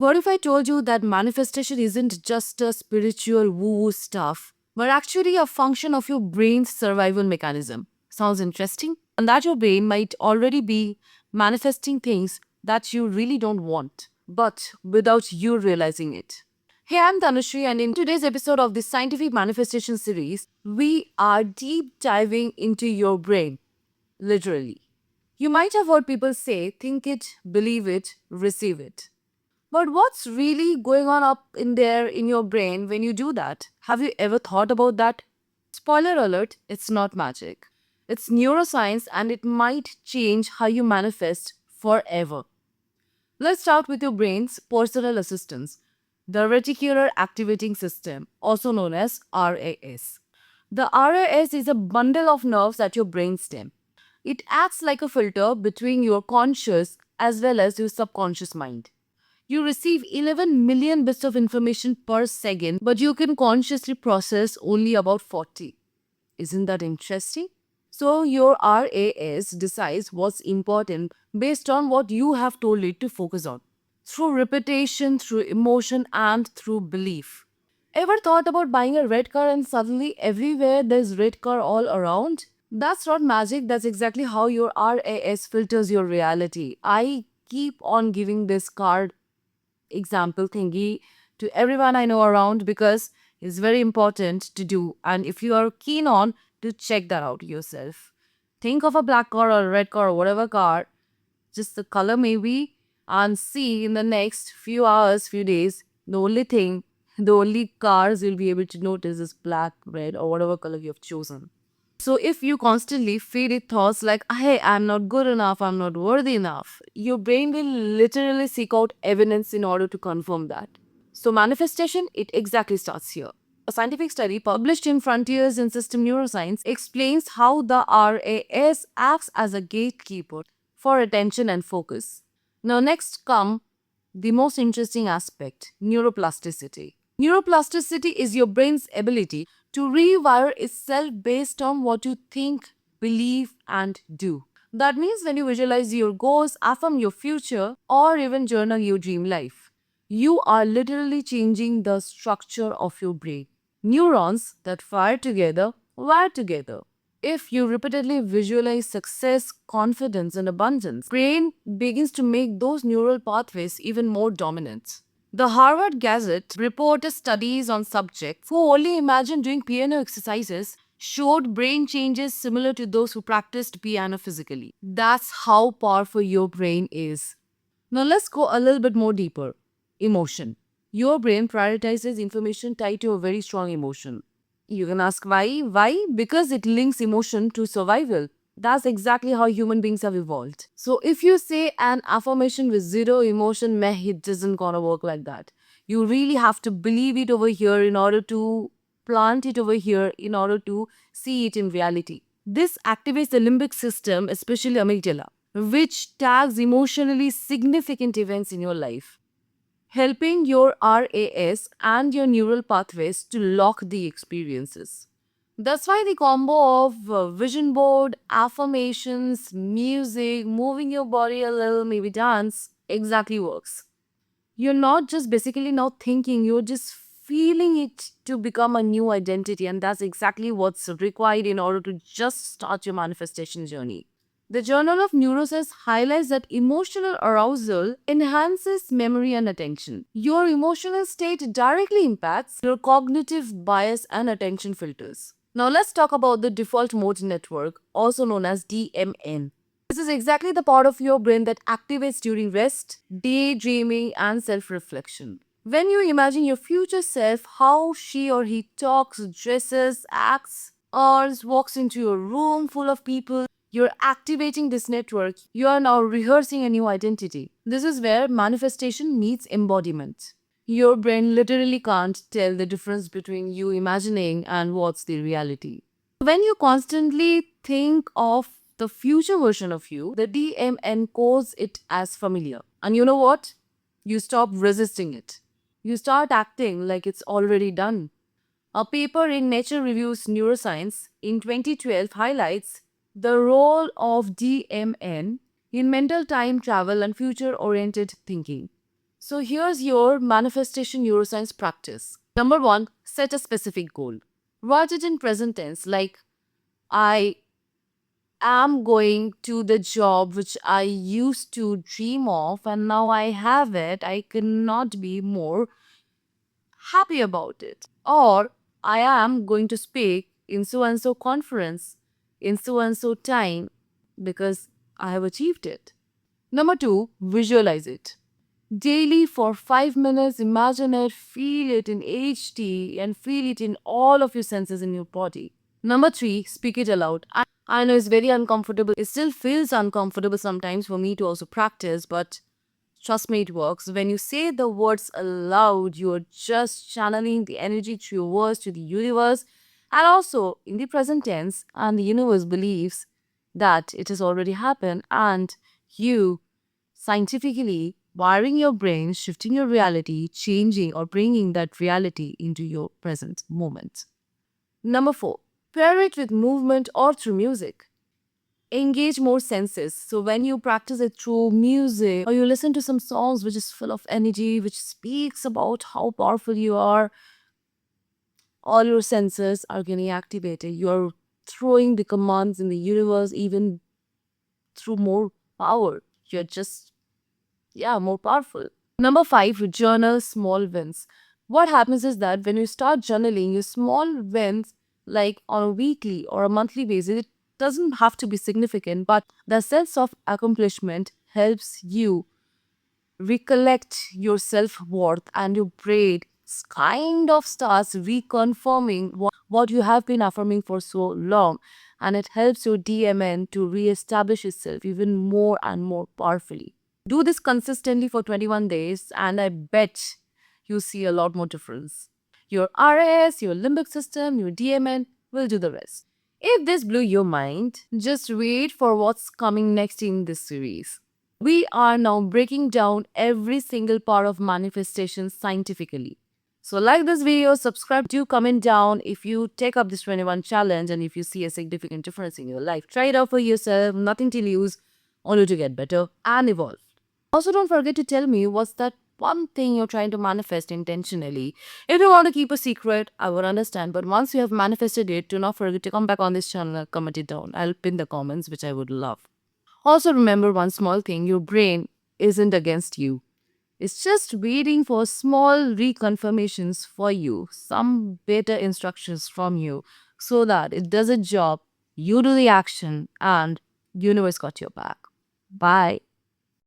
What if I told you that manifestation isn't just a spiritual woo-woo stuff, but actually a function of your brain's survival mechanism? Sounds interesting? And that your brain might already be manifesting things that you really don't want, but without you realizing it. Hey, I'm Tanushree, and in today's episode of the Scientific Manifestation series, we are deep diving into your brain, literally. You might have heard people say, think it, believe it, receive it. But what's really going on up in there in your brain when you do that? Have you ever thought about that? Spoiler alert, it's not magic. It's neuroscience and it might change how you manifest forever. Let's start with your brain's personal assistance, the reticular activating system, also known as RAS. The RAS is a bundle of nerves at your brainstem. It acts like a filter between your conscious as well as your subconscious mind. You receive 11 million bits of information per second, but you can consciously process only about 40. Isn't that interesting? So, your RAS decides what's important based on what you have told it to focus on, through repetition, through emotion, and through belief. Ever thought about buying a red car and suddenly everywhere there's red car all around? That's not magic, that's exactly how your RAS filters your reality. I keep on giving this card example thingy to everyone I know around because it's very important to do. And if you are keen on to check that out yourself, think of a black car or a red car or whatever car, just the color maybe, and see in the next few hours, few days, the only cars you'll be able to notice is black, red, or whatever color you have chosen. So if you constantly feed it thoughts like, hey, I'm not good enough, I'm not worthy enough, your brain will literally seek out evidence in order to confirm that. So manifestation, it exactly starts here. A scientific study published in Frontiers in System Neuroscience explains how the RAS acts as a gatekeeper for attention and focus. Now next come the most interesting aspect, neuroplasticity. Neuroplasticity is your brain's ability to rewire itself based on what you think, believe, and do. That means when you visualize your goals, affirm your future, or even journal your dream life, you are literally changing the structure of your brain. Neurons that fire together wire together. If you repeatedly visualize success, confidence, and abundance, brain begins to make those neural pathways even more dominant. The Harvard Gazette reported studies on subjects who only imagined doing piano exercises showed brain changes similar to those who practiced piano physically. That's how powerful your brain is. Now let's go a little bit more deeper. Emotion. Your brain prioritizes information tied to a very strong emotion. You can ask why? Why? Because it links emotion to survival. That's exactly how human beings have evolved. So if you say an affirmation with zero emotion, meh, it doesn't gonna work like that. You really have to believe it over here in order to plant it over here in order to see it in reality. This activates the limbic system, especially amygdala, which tags emotionally significant events in your life, helping your RAS and your neural pathways to lock the experiences. That's why the combo of vision board, affirmations, music, moving your body a little, maybe dance, exactly works. You're not just basically now thinking, you're just feeling it to become a new identity, and that's exactly what's required in order to just start your manifestation journey. The Journal of Neuroscience highlights that emotional arousal enhances memory and attention. Your emotional state directly impacts your cognitive bias and attention filters. Now let's talk about the default mode network, also known as DMN. This is exactly the part of your brain that activates during rest, daydreaming, and self reflection. When you imagine your future self, how she or he talks, dresses, acts, or walks into your room full of people, you're activating this network. You are now rehearsing a new identity. This is where manifestation meets embodiment. Your brain literally can't tell the difference between you imagining and what's the reality. When you constantly think of the future version of you, the DMN codes it as familiar. And you know what? You stop resisting it. You start acting like it's already done. A paper in Nature Reviews Neuroscience in 2012 highlights the role of DMN in mental time travel and future oriented thinking. So here's your manifestation neuroscience practice. Number one, set a specific goal. Write it in present tense, like I am going to the job which I used to dream of and now I have it. I cannot be more happy about it. Or I am going to speak in so and so conference in so and so time because I have achieved it. Number two, visualize it. Daily for 5 minutes, imagine it, feel it in HD, and feel it in all of your senses in your body. Number three, speak it aloud. I know it's very uncomfortable. It still feels uncomfortable sometimes for me to also practice, but trust me, it works. When you say the words aloud, you're just channeling the energy through your words to the universe and also in the present tense, and the universe believes that it has already happened, and you scientifically wiring your brain, shifting your reality, changing or bringing that reality into your present moment. Number four, pair it with movement or through music. Engage more senses. So when you practice it through music or you listen to some songs which is full of energy, which speaks about how powerful you are, all your senses are getting activated. You're throwing the commands in the universe even through more power. You're just, yeah, more powerful. Number five, journal small wins. What happens is that when you start journaling your small wins, like on a weekly or a monthly basis, it doesn't have to be significant, but the sense of accomplishment helps you recollect your self worth, and your brain kind of starts reconfirming what you have been affirming for so long. And it helps your DMN to re-establish itself even more and more powerfully. Do this consistently for 21 days, and I bet you see a lot more difference. Your RAS, your limbic system, your DMN will do the rest. If this blew your mind, just wait for what's coming next in this series. We are now breaking down every single part of manifestation scientifically. So, like this video, subscribe, do comment down if you take up this 21 challenge and if you see a significant difference in your life. Try it out for yourself, nothing to lose, only to get better and evolve. Also, don't forget to tell me what's that one thing you're trying to manifest intentionally. If you want to keep a secret, I would understand. But once you have manifested it, do not forget to come back on this channel and comment it down. I'll pin the comments, which I would love. Also, remember one small thing, your brain isn't against you. It's just waiting for small reconfirmations for you, some better instructions from you, so that it does a job, you do the action, and universe got your back. Bye.